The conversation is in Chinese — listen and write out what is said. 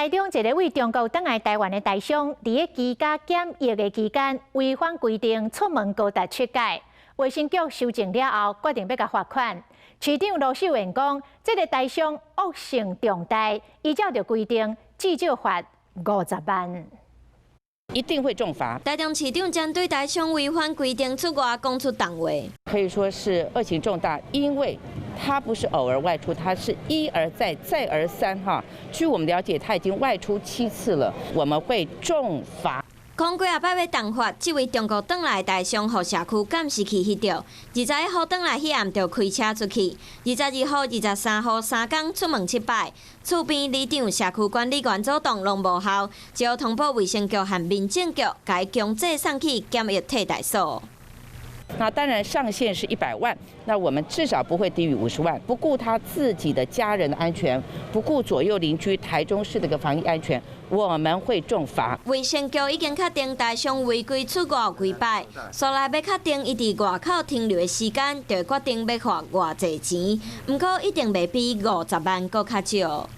台中一个为中国返来台湾的大商，伫个居家检疫的期间违反规定出门高达7届，卫生局修正了后，决定要甲罚款。市长罗秀燕讲，这个大商恶性重大，依照着规定，至少罚50万。 一定会重罚。台中市长针对大商违反规定出外讲出重话，可以说是恶行重大，因为他不是偶尔外出，他是一而再、再而三哈。据我们了解，他已经外出7次了，我们会重罚。 讲几啊摆要重罚，这位中国返来大商互社区监视器翕到，21号返来迄暗就开车出去，22号、23号3天出门7摆，厝边里长、社区管理员组动拢无效，只好通报卫生局和民政局，该强制送去检疫替代所。 那当然上限是100万，那我们至少不会低于50万。不顾他自己的家人的安全，不顾左右邻居台中市的个防疫安全，我们会重罚。卫生局已经确定大商违规出外几摆，所来要确定伊伫外口停留的时间，就决定要罚偌济钱。不过一定袂比50万搁较少。